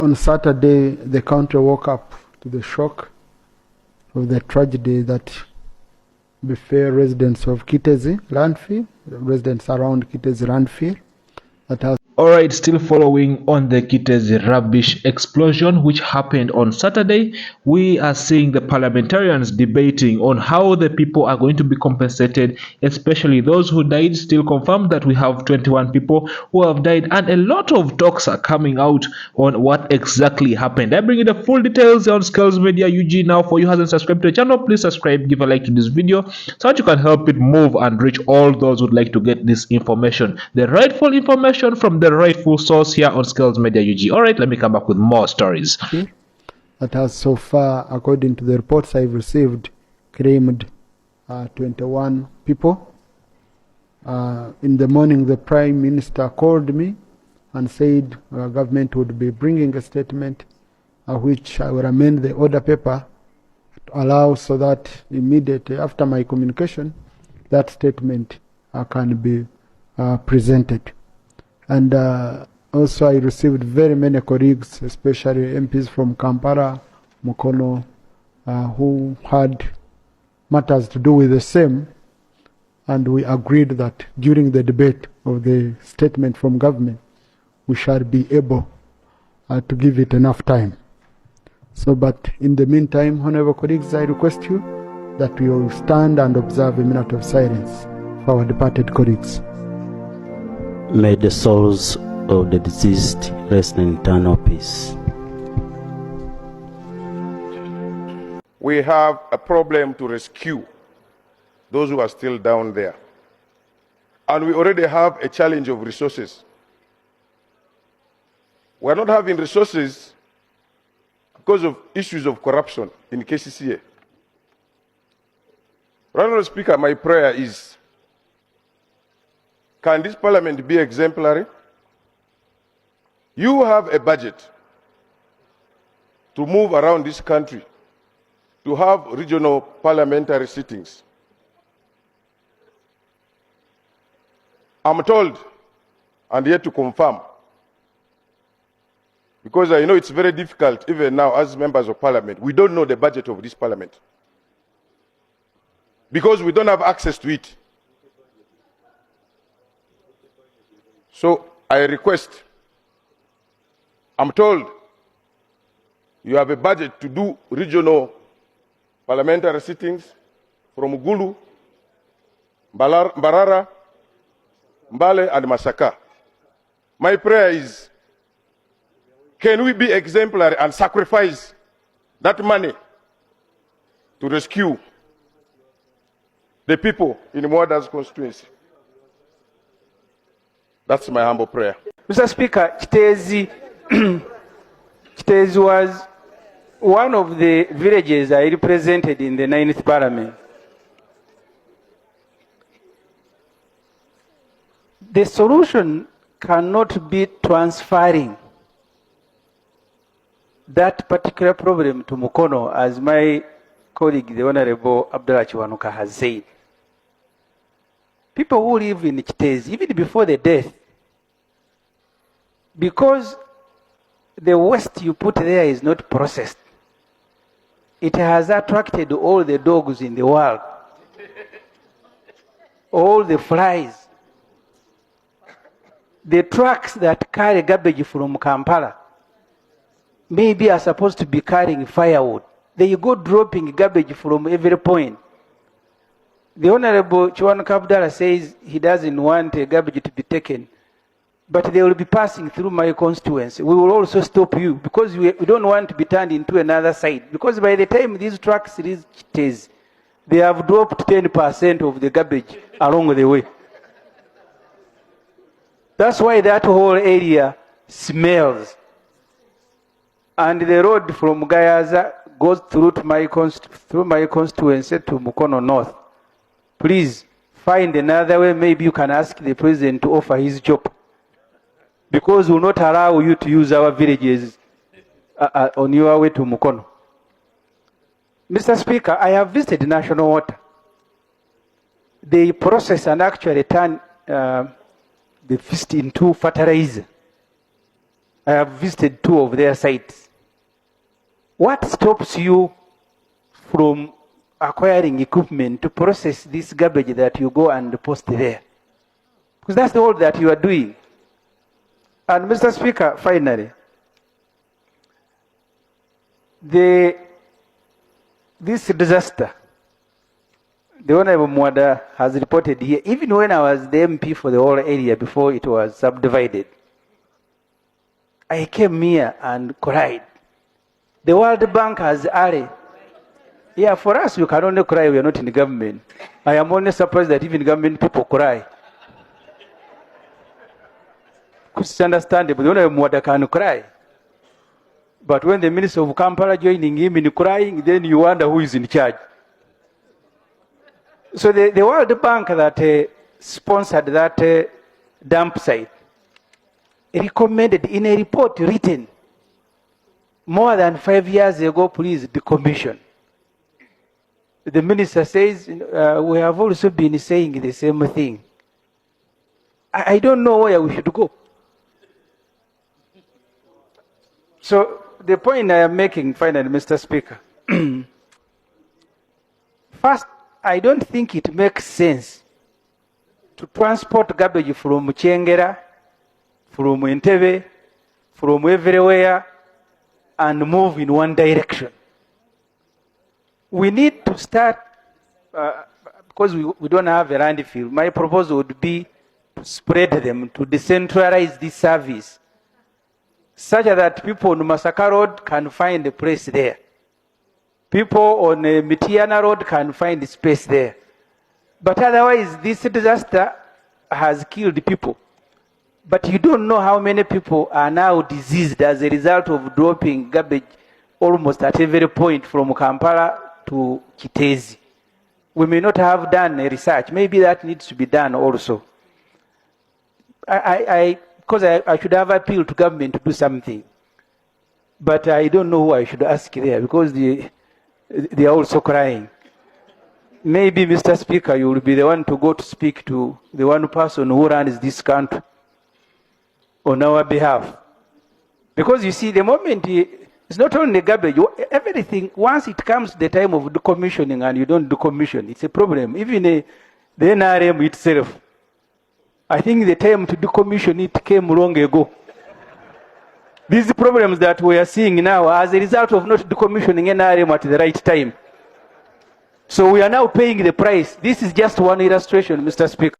On Saturday, the country woke up to the shock of the tragedy that befell residents of Kiteezi landfill, residents around Kiteezi landfill. Alright, still following on the Kiteezi rubbish explosion which happened on Saturday, we are seeing the parliamentarians debating on how the people are going to be compensated, especially those who died. Still confirmed that we have 21 people who have died, and a lot of talks are coming out on what exactly happened. I bring you the full details on Scales Media UG now. For you who hasn't subscribed to the channel, please subscribe, give a like to this video so that you can help it move and reach all those who would like to get this information, the rightful information from the rightful source here on Scales Media UG. Alright, let me come back with more stories. That has so far, according to the reports I've received, claimed 21 people. In the morning, the Prime Minister called me and said our government would be bringing a statement which I will amend the order paper to allow so that immediately after my communication, that statement can be presented. And also I received very many colleagues, especially MPs from Kampala, Mukono, who had matters to do with the same, and we agreed that during the debate of the statement from government, we shall be able to give it enough time. So, but in the meantime, honorable colleagues, I request you that we will stand and observe a minute of silence for our departed colleagues. May the souls of the deceased rest in eternal peace. We have a problem to rescue those who are still down there. And we already have a challenge of resources. We are not having resources because of issues of corruption in KCCA. Honourable Speaker, my prayer is, can this parliament be exemplary? You have a budget to move around this country, to have regional parliamentary sittings. I'm told, and yet to confirm, because I know it's very difficult even now as members of parliament, we don't know the budget of this parliament, because we don't have access to it. So I request, I'm told you have a budget to do regional parliamentary sittings from Gulu, Mbarara, Mbale and Masaka. My prayer is, can we be exemplary and sacrifice that money to rescue the people in Mwada's constituency? That's my humble prayer. Mr. Speaker, Kiteezi was one of the villages I represented in the 9th Parliament. The solution cannot be transferring that particular problem to Mukono, as my colleague, the Honorable Abdullah Chiwanuka, has said. People who live in Kiteezi, even before the death, because the waste you put there is not processed, it has attracted all the dogs in the world, all the flies. The trucks that carry garbage from Kampala maybe are supposed to be carrying firewood. They go dropping garbage from every point. The Honorable Chiwanuka Abdallah says he doesn't want garbage to be taken, but they will be passing through my constituency. We will also stop you because we don't want to be turned into another site. Because by the time these trucks reach Kiteezi, they have dropped 10% of the garbage along the way. That's why that whole area smells. And the road from Gayaza goes through my constituency to Mukono North. Please find another way. Maybe you can ask the president to offer his job, because we will not allow you to use our villages on your way to Mukono. Mr. Speaker, I have visited National Water. They process and actually turn the fish into fertilizer. I have visited 2 of their sites. What stops you from acquiring equipment to process this garbage that you go and post there? Because that's all that you are doing. And Mr. Speaker, finally, this disaster, the Honorable Mwada has reported here, even when I was the MP for the whole area before it was subdivided, I came here and cried. The World Bank has added. Yeah, for us, you can only cry, we are not in the government. I am only surprised that even government people cry. Because it's understandable, the Honorable Mwada can cry. But when the Minister of Kampala joining him in crying, then you wonder who is in charge. So the World Bank that sponsored that dump site recommended in a report written more than 5 years ago, please decommission. The minister says, we have also been saying the same thing. I don't know where we should go. So the point I am making, finally, Mr. Speaker, first, I don't think it makes sense to transport garbage from Chengera, from Entebbe, from everywhere, and move in one direction. We need to start, because we don't have a landfill, my proposal would be to spread them, to decentralize this service, such that people on Masaka Road can find a place there. People on Mitiana Road can find space there. But otherwise, this disaster has killed people. But you don't know how many people are now diseased as a result of dropping garbage almost at every point from Kampala to Kiteezi. We may not have done a research. Maybe that needs to be done also. Because I should have appealed to government to do something. But I don't know who I should ask there, because they are also crying. Maybe, Mr. Speaker, you will be the one to go to speak to the one person who runs this country on our behalf. Because you see, the moment it's not only garbage, everything, once it comes to the time of decommissioning and you don't decommission, it's a problem. Even the NRM itself, I think the time to decommission it came long ago. These problems that we are seeing now are as a result of not decommissioning NRM at the right time. So we are now paying the price. This is just one illustration, Mr. Speaker.